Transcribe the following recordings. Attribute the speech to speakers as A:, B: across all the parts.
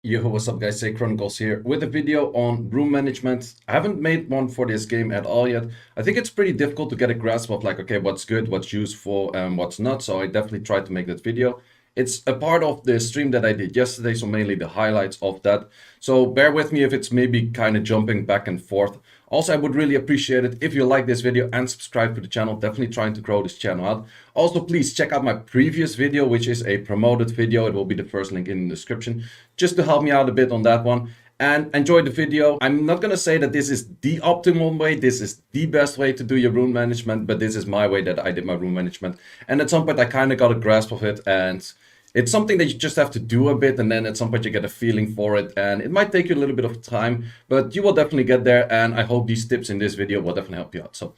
A: Yo, what's up guys, say Chronicles here with a video on room management. I haven't made one for this game at all yet. I think it's pretty difficult to get a grasp of like, okay, what's good, what's useful, and what's not. So I definitely tried to make that video. It's a part of the stream that I did yesterday, so mainly the highlights of that. So bear with me if it's maybe kind of jumping back and forth. Also, I would really appreciate it if you like this video and subscribe to the channel. Definitely trying to grow this channel out. Also, please check out my previous video, which is a promoted video. It will be the first link in the description, just to help me out a bit on that one. And enjoy the video. I'm not going to say that this is the optimal way, this is the best way to do your room management, but this is my way that I did my room management. And at some point I kind of got a grasp of it, and it's something that you just have to do a bit, and then at some point you get a feeling for it, and it might take you a little bit of time, but you will definitely get there, and I hope these tips in this video will definitely help you out. So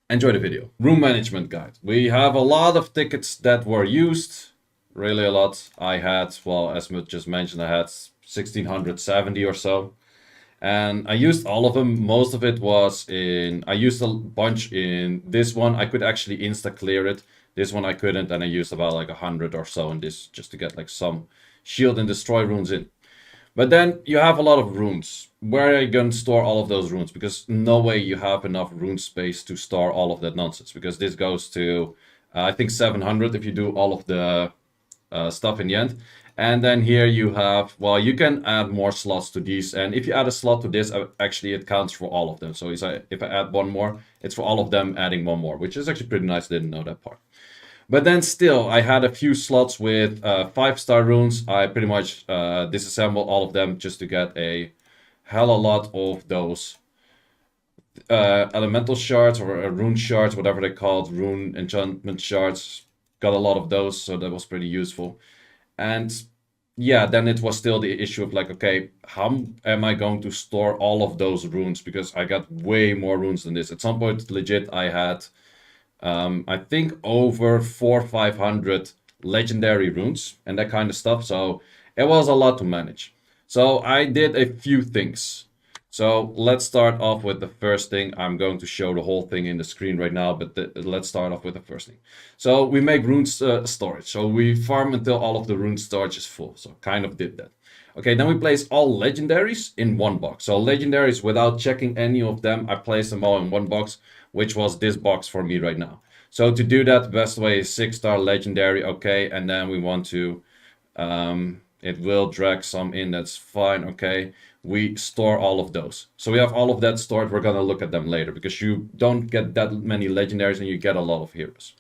A: enjoy the video. Room management guide. We have a lot of tickets that were used, really a lot. I had, well, as just mentioned, I had 1670 or so, and I used all of them. Most of it was in, I used a bunch in this one. I could actually insta clear it. This one I couldn't, and I used about like 100 or so in this just to get like some shield and destroy runes in. But then you have a lot of runes. Where are you going to store all of those runes? Because no way you have enough rune space to store all of that nonsense. Because this goes to, I think 700 if you do all of the stuff in the end. And then here you have, well, you can add more slots to these. And if you add a slot to this, actually it counts for all of them. So if I add one more, it's for all of them adding one more, which is actually pretty nice. I didn't know that part. But then still, I had a few slots with 5-star runes. I pretty much disassembled all of them just to get a hell of a lot of those elemental shards or rune shards, whatever they're called, rune enchantment shards. Got a lot of those, so that was pretty useful. And yeah, then it was still the issue of like, okay, how am I going to store all of those runes? Because I got way more runes than this. At some point, legit, I had... I think over 400-500 legendary runes and that kind of stuff. So it was a lot to manage. So I did a few things. So let's start off with the first thing. I'm going to show the whole thing in the screen right now, but let's start off with the first thing. So we make rune storage. So we farm until all of the rune storage is full. So kind of did that. Okay, then we place all legendaries in one box. So legendaries, without checking any of them, I place them all in one box, which was this box for me right now. So to do that, the best way is 6-star legendary. Okay, and then we want to, it will drag some in, that's fine. Okay, we store all of those. So we have all of that stored. We're gonna look at them later because you don't get that many legendaries and you get a lot of heroes.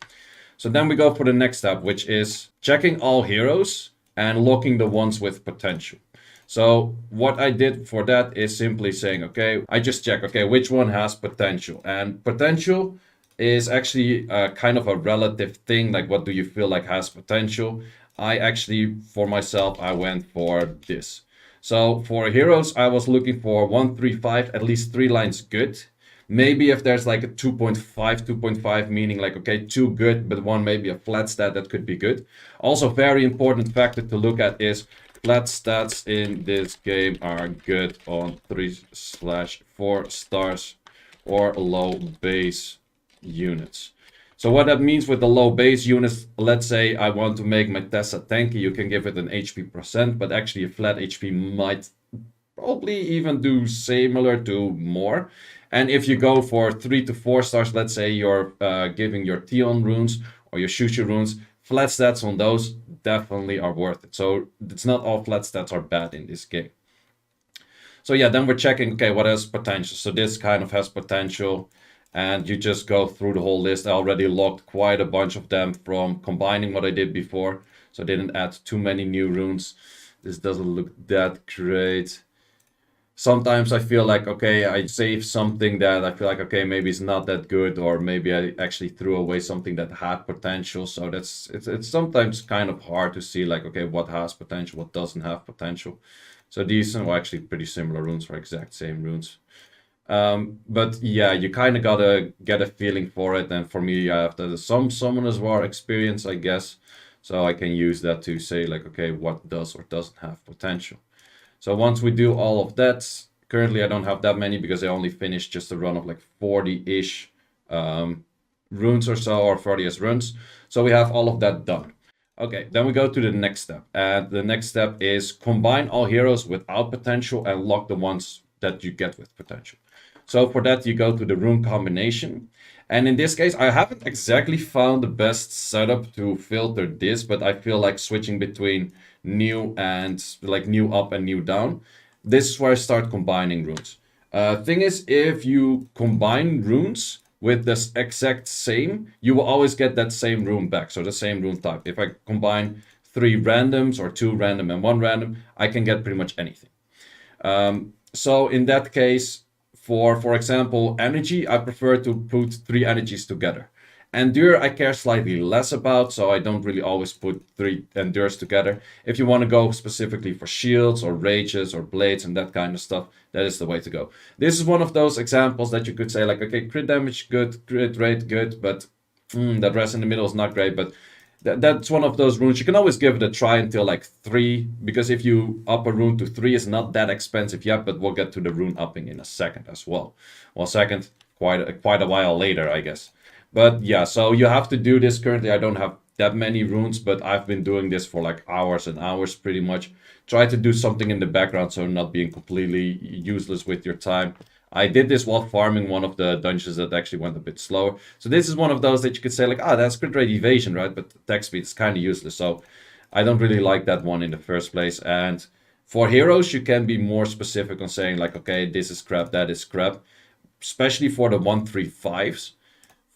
A: So then we go for the next step, which is checking all heroes and locking the ones with potential. So what I did for that is simply saying, okay, I just check, okay, which one has potential? And potential is actually kind of a relative thing. Like, what do you feel like has potential? I actually, for myself, I went for this. So for heroes, I was looking for 135, at least 3 lines good. Maybe if there's like a 2.5, meaning like, okay, 2 good, but 1 maybe a flat stat, that could be good. Also, very important factor to look at is flat stats in this game are good on 3/4 stars or low base units. So what that means with the low base units, let's say I want to make my Tessa tanky, you can give it an HP %, but actually a flat HP might probably even do similar to more. And if you go for 3 to 4 stars, let's say you're giving your Tion runes or your Shushu runes, flat stats on those definitely are worth it. So it's not all flat stats are bad in this game. So yeah, then we're checking, okay, what has potential? So this kind of has potential, and you just go through the whole list. I already logged quite a bunch of them from combining what I did before, so I didn't add too many new runes. This doesn't look that great. Sometimes I feel like, okay, I saved something that I feel like, okay, maybe it's not that good, or maybe I actually threw away something that had potential. So it's sometimes kind of hard to see like, okay, what has potential, what doesn't have potential. So these are actually pretty similar runes, or exact same runes. But yeah, you kind of gotta get a feeling for it. And for me, I have some Summoners War experience, I guess. So I can use that to say like, okay, what does or doesn't have potential. So once we do all of that, currently I don't have that many because I only finished just a run of like 40-ish runes or so, or 40-ish runs. So we have all of that done. Okay, then we go to the next step. And the next step is combine all heroes without potential and lock the ones that you get with potential. So for that, you go to the rune combination. And in this case, I haven't exactly found the best setup to filter this, but I feel like switching between new and like new up and new down. This is where I start combining runes. Thing is, if you combine runes with this exact same, you will always get that same rune back. So the same rune type. If I combine 3 randoms or 2 random and 1 random, I can get pretty much anything. So in that case, for example, energy, I prefer to put 3 energies together. Endure, I care slightly less about, so I don't really always put 3 endures together. If you want to go specifically for shields or rages or blades and that kind of stuff, that is the way to go. This is one of those examples that you could say like, okay, crit damage good, crit rate good, but that rest in the middle is not great. But that's one of those runes. You can always give it a try until like 3, because if you up a rune to 3, it's not that expensive yet, but we'll get to the rune upping in a second as well. Well, second, quite a while later, I guess. But yeah, so you have to do this. Currently, I don't have that many runes, but I've been doing this for like hours and hours pretty much. Try to do something in the background so not being completely useless with your time. I did this while farming one of the dungeons that actually went a bit slower. So this is one of those that you could say like, ah, that's crit rate evasion, right? But attack speed is kind of useless. So I don't really like that one in the first place. And for heroes, you can be more specific on saying like, okay, this is crap, that is crap. Especially for the 1-3-5s.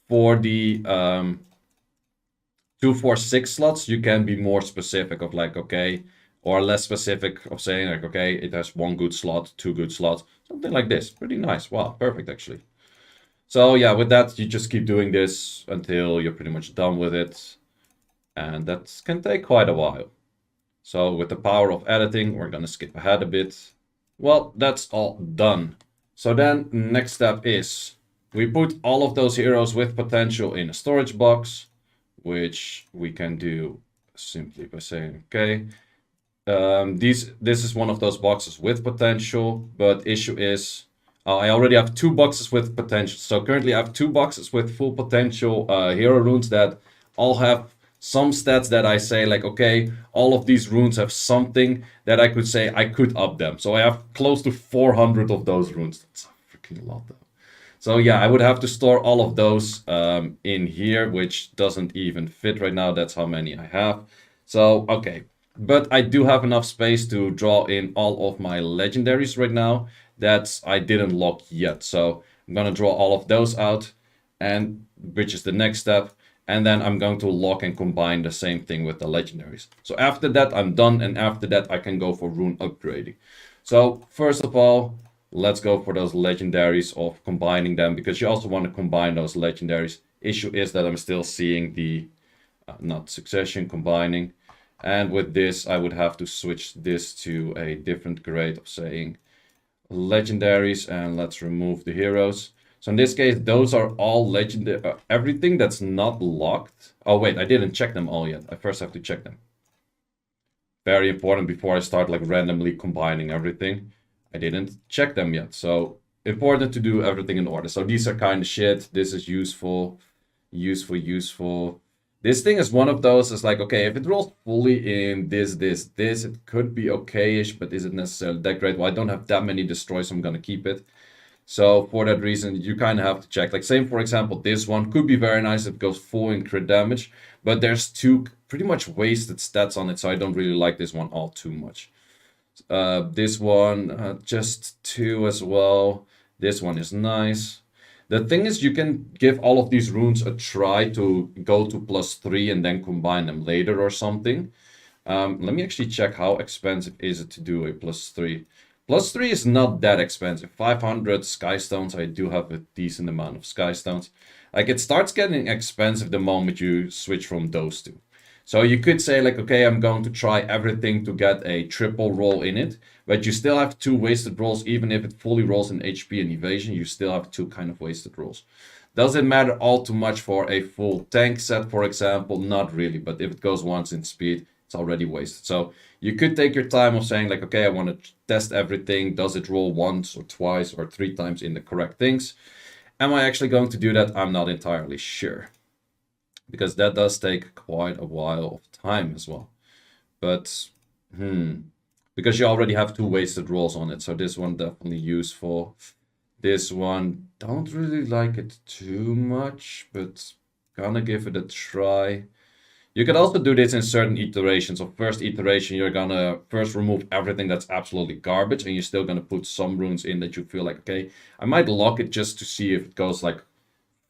A: For the 2-4-6 slots, you can be more specific of like, okay, or less specific of saying like, okay, it has 1 good slot, 2 good slots, something like this. Pretty nice. Wow, perfect actually. So yeah, with that, you just keep doing this until you're pretty much done with it. And that can take quite a while. So with the power of editing, we're gonna skip ahead a bit. Well, that's all done. So then next step is we put all of those heroes with potential in a storage box, which we can do simply by saying, okay, this is one of those boxes with potential, but issue is I already have 2 boxes with potential. So currently I have 2 boxes with full potential hero runes that all have some stats that I say like, okay, all of these runes have something that I could say I could up them. So I have close to 400 of those runes. That's a freaking lot though. So yeah, I would have to store all of those in here, which doesn't even fit right now. That's how many I have. So, okay. But I do have enough space to draw in all of my legendaries right now that I didn't lock yet. So I'm going to draw all of those out, and which is the next step. And then I'm going to lock and combine the same thing with the legendaries. So after that, I'm done. And after that, I can go for rune upgrading. So first of all, let's go for those legendaries of combining them, because you also want to combine those legendaries. Issue is that I'm still seeing the not succession combining. And with this, I would have to switch this to a different grade of saying legendaries, and let's remove the heroes. So in this case, those are all legendary. Everything that's not locked. Oh wait, I didn't check them all yet. I first have to check them. Very important before I start like randomly combining everything. I didn't check them yet. So important to do everything in order. So these are kind of shit. This is useful, useful. This thing is one of those. It's like, okay, if it rolls fully in this, it could be okay-ish, but is it necessarily that great? Well, I don't have that many destroys, so I'm gonna keep it. So for that reason, you kind of have to check. Like same, for example, this one could be very nice if it goes full in crit damage, but there's 2 pretty much wasted stats on it, so I don't really like this one all too much. This one, just 2 as well. This one is nice. The thing is, you can give all of these runes a try to go to +3 and then combine them later or something. Let me actually check how expensive is it to do a +3. +3 is not that expensive. 500 sky stones. I do have a decent amount of sky stones. Like it starts getting expensive the moment you switch from those 2. So you could say like, okay, I'm going to try everything to get a triple roll in it, but you still have 2 wasted rolls. Even if it fully rolls in HP and evasion, you still have 2 kind of wasted rolls. Does it matter all too much for a full tank set, for example? Not really, but if it goes once in speed, it's already wasted. So you could take your time of saying like, okay, I want to test everything. Does it roll once or twice or 3 times in the correct things? Am I actually going to do that? I'm not entirely sure, because that does take quite a while of time as well. But, hmm, because you already have two wasted rolls on it, so this one definitely useful. This one, don't really like it too much, but gonna give it a try. You can also do this in certain iterations. So first iteration, you're gonna first remove everything that's absolutely garbage, and you're still gonna put some runes in that you feel like, okay, I might lock it just to see if it goes like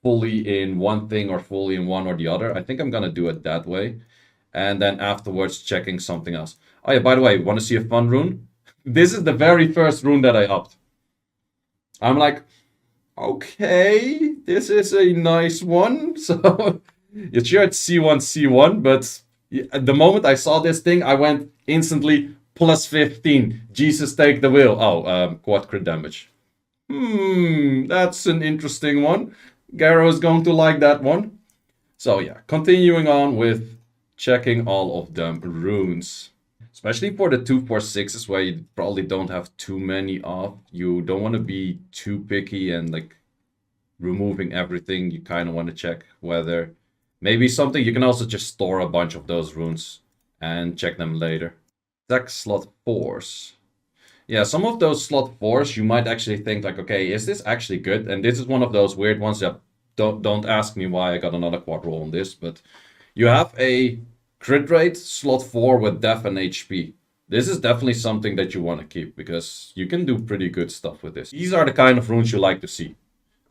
A: fully in one thing or fully in one or the other. I think I'm gonna do it that way. And then afterwards checking something else. Oh yeah, by the way, want to see a fun rune? This is the very first rune that I upped. I'm like, okay, this is a nice one. So it's sure it's C1, C1, but at the moment I saw this thing, I went instantly plus 15. Jesus, take the wheel. Oh, quad crit damage. That's an interesting one. Garo is going to like that one. So yeah, continuing on with checking all of them runes. Especially for the 246s where you probably don't have too many of. You don't want to be too picky and like removing everything. You kind of want to check whether maybe something you can also just store a bunch of those runes and check them later. Deck slot 4s. Yeah, some of those slot 4s you might actually think like, okay, is this actually good? And this is one of those weird ones that don't ask me why I got another quad roll on this, but you have a crit rate slot 4 with def and HP. This is definitely something that you want to keep because you can do pretty good stuff with this. These are the kind of runes you like to see.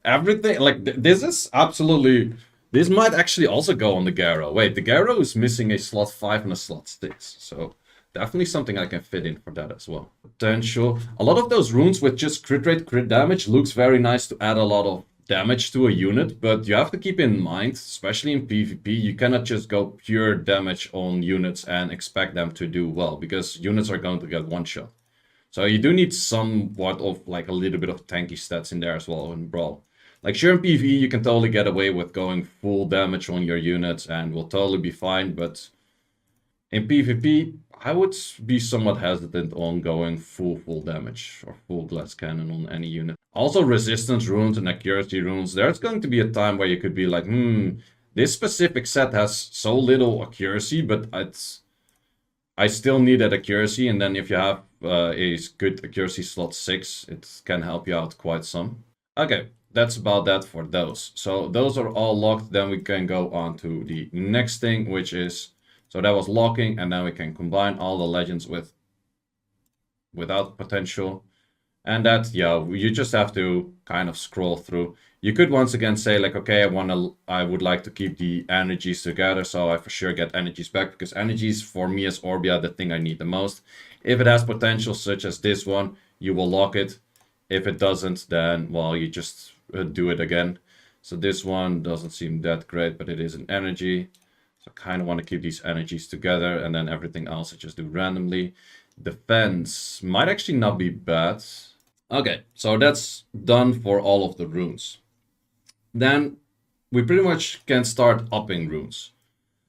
A: Everything, like, this is absolutely... This might actually also go on the Garo. Wait, the Garo is missing a slot 5 and a slot 6, so definitely something I can fit in for that as well. Potential. A lot of those runes with just crit rate, crit damage looks very nice to add a lot of damage to a unit, but you have to keep in mind, especially in PvP, you cannot just go pure damage on units and expect them to do well, because units are going to get one shot. So you do need somewhat of like a little bit of tanky stats in there as well in Brawl. Like sure in PvE you can totally get away with going full damage on your units and will totally be fine, but in PvP I would be somewhat hesitant on going full damage or full glass cannon on any unit. Also resistance runes and accuracy runes, there's going to be a time where you could be like, this specific set has so little accuracy, but I still need that accuracy, and then if you have a good accuracy slot 6, it can help you out quite some. Okay, that's about that for those. So those are all locked, then we can go on to the next thing, which is... So that was locking, and then we can combine all the legends without potential. And that, yeah, you just have to kind of scroll through. You could once again say like, okay, I would like to keep the energies together, so I for sure get energies back, because energies for me as Orbia the thing I need the most. If it has potential such as this one, you will lock it. If it doesn't, then, well, you just do it again. So this one doesn't seem that great, but it is an energy. So I kind of want to keep these energies together, and then everything else I just do randomly. Defense might actually not be bad. Okay, so that's done for all of the runes. Then we pretty much can start upping runes.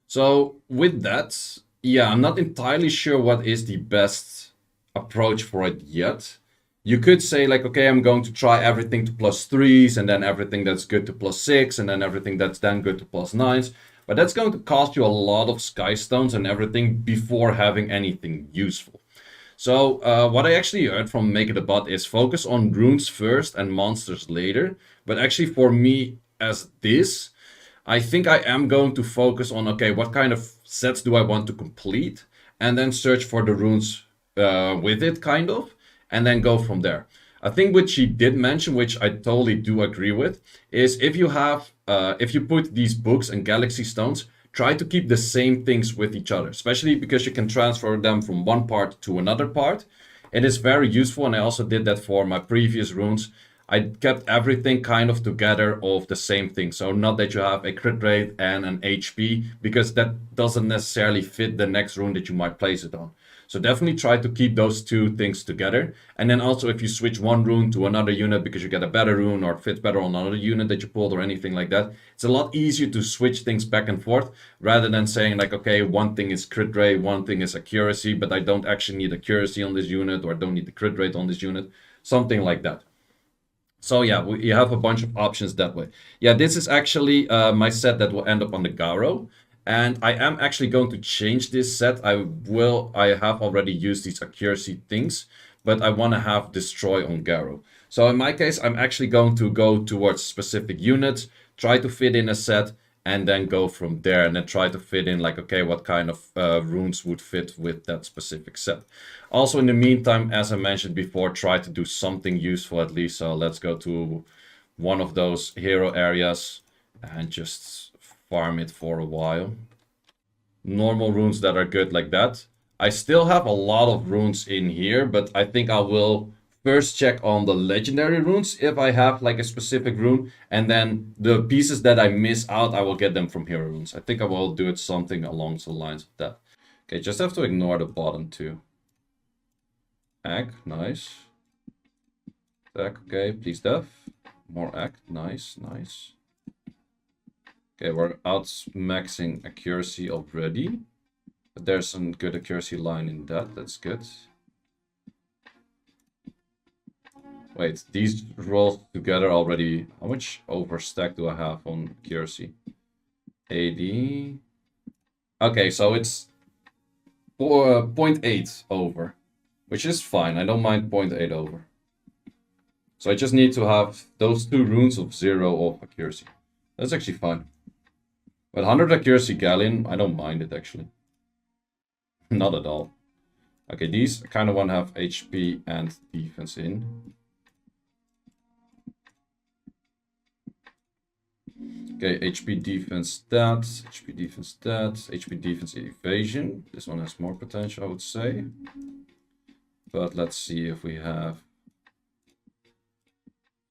A: So with that, yeah, I'm not entirely sure what is the best approach for it yet. You could say like, okay, I'm going to try everything to +3s, and then everything that's good to +6, and then everything that's then good to +9s. But that's going to cost you a lot of sky stones and everything before having anything useful. So what I actually heard from Make It a Bot is focus on runes first and monsters later. But actually for me as this, I think I am going to focus on, okay, what kind of sets do I want to complete? And then search for the runes with it, kind of. And then go from there. A thing which she did mention, which I totally do agree with, is if you have, if you put these books and galaxy stones, try to keep the same things with each other, especially because you can transfer them from one part to another part. It is very useful, and I also did that for my previous runes. I kept everything kind of together of the same thing. So not that you have a crit rate and an HP, because that doesn't necessarily fit the next rune that you might place it on. So definitely try to keep those two things together. And then also if you switch one rune to another unit because you get a better rune or it fits better on another unit that you pulled or anything like that, it's a lot easier to switch things back and forth rather than saying like, okay, one thing is crit rate, one thing is accuracy, but I don't actually need accuracy on this unit, or I don't need the crit rate on this unit, something like that. So yeah, you have a bunch of options that way. Yeah, this is actually my set that will end up on the Garo. And I am actually going to change this set. I have already used these accuracy things, but I want to have destroy on Garo. So in my case, I'm actually going to go towards specific units, try to fit in a set, and then go from there, and then try to fit in like, okay, what kind of runes would fit with that specific set. Also, in the meantime, as I mentioned before, try to do something useful at least. So let's go to one of those hero areas and just farm it for a while. Normal runes that are good like that. I still have a lot of runes in here, but I think I will first check on the legendary runes if I have like a specific rune, and then the pieces that I miss out, I will get them from hero runes. I think I will do it something along the lines of that. Okay, just have to ignore the bottom two. Egg, nice. Attack, okay, please def. More egg, nice, nice. Okay, we're out maxing accuracy already. But there's some good accuracy line in that, that's good. Wait, these rolls together already... How much overstack do I have on accuracy? 80... Okay, so it's 0.8 over. Which is fine, I don't mind 0.8 over. So I just need to have those two runes of 0 of accuracy. That's actually fine. But 100 accuracy Galleon, I don't mind it actually. Not at all. Okay, these I kind of want to have HP and defense in. Okay, HP defense that, HP defense that, HP defense evasion. This one has more potential, I would say. But let's see if we have...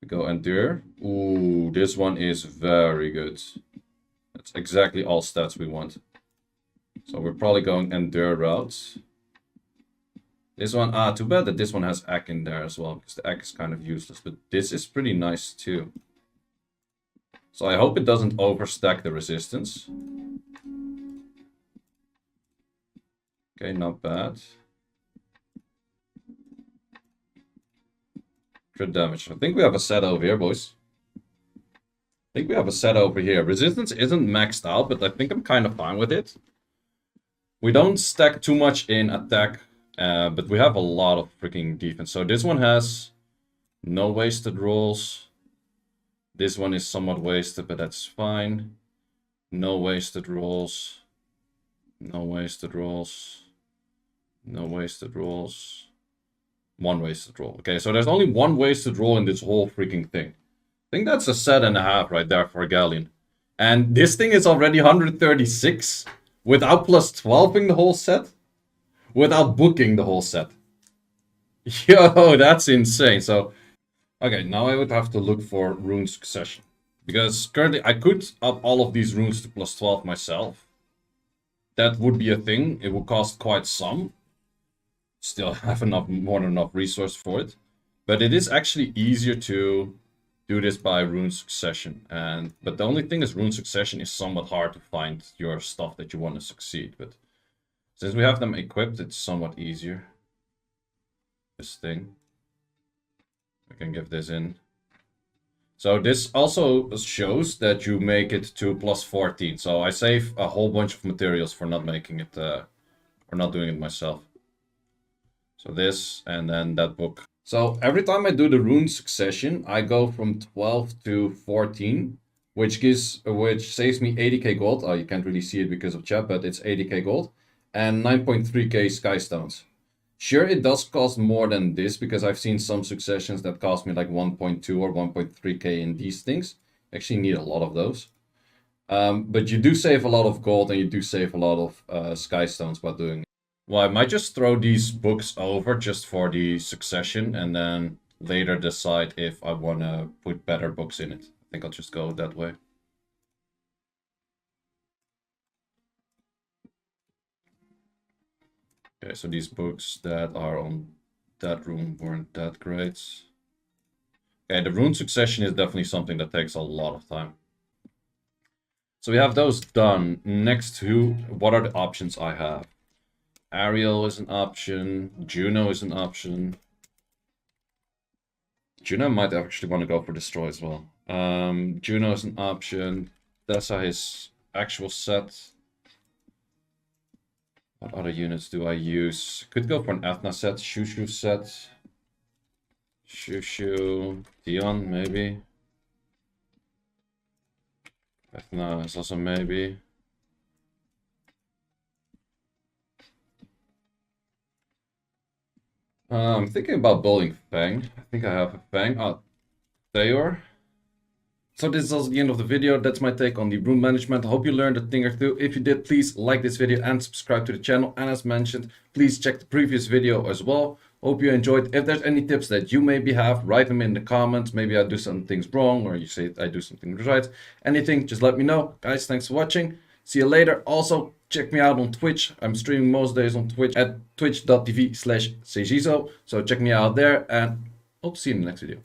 A: We go endure. Ooh, this one is very good. That's exactly all stats we want. So we're probably going endure routes. This one, too bad that this one has Ack in there as well, because the Ack is kind of useless. But this is pretty nice too. So I hope it doesn't overstack the resistance. Okay, not bad. Crit damage. I think we have a set over here, boys. I think we have a set over here. Resistance isn't maxed out, but I think I'm kind of fine with it. We don't stack too much in attack, but we have a lot of freaking defense. So this one has no wasted rolls. This one is somewhat wasted, but that's fine. No wasted rolls. No wasted rolls. No wasted rolls. One wasted roll. Okay, so there's only one wasted roll in this whole freaking thing. I think that's a set and a half right there for a Galleon. And this thing is already 136 without plus 12ing the whole set. Without booking the whole set. Yo, that's insane. So, okay, now I would have to look for rune succession. Because currently I could up all of these runes to plus 12 myself. That would be a thing. It would cost quite some. Still have more than enough resource for it. But it is actually easier to do this by rune succession. But the only thing is rune succession is somewhat hard to find your stuff that you want to succeed. But since we have them equipped, it's somewhat easier. This thing. I can give this in. So this also shows that you make it to plus 14. So I save a whole bunch of materials for not making it, for not doing it myself. So this, and then that book. So every time I do the rune succession, I go from 12 to 14, which saves me 80k gold. Oh, you can't really see it because of chat, but it's 80k gold and 9.3k sky stones. Sure, it does cost more than this because I've seen some successions that cost me like 1.2 or 1.3k in these things. You actually need a lot of those. But you do save a lot of gold and you do save a lot of sky stones by doing it. Well, I might just throw these books over just for the succession and then later decide if I want to put better books in it. I think I'll just go that way. Okay, so these books that are on that room weren't that great. Okay, the rune succession is definitely something that takes a lot of time. So we have those done. Next to, what are the options I have? Ariel is an option. Juno is an option. Juno might actually want to go for Destroy as well. Juno is an option. Tessa is actual set. What other units do I use? Could go for an Ethna set, Shushu set. Shushu, Dion maybe. Ethna is also maybe. I'm thinking about bowling Fang. I think I have a Fang. Oh, Theor. So this is also the end of the video. That's my take on the rune management. I hope you learned a thing or two. If you did, please like this video and subscribe to the channel. And as mentioned, please check the previous video as well. Hope you enjoyed. If there's any tips that you maybe have, write them in the comments. Maybe I do some things wrong, or you say I do something right. Anything, just let me know. Guys, thanks for watching. See you later. Also, check me out on Twitch. I'm streaming most days on Twitch at twitch.tv/Sejizo. So check me out there, and hope to see you in the next video.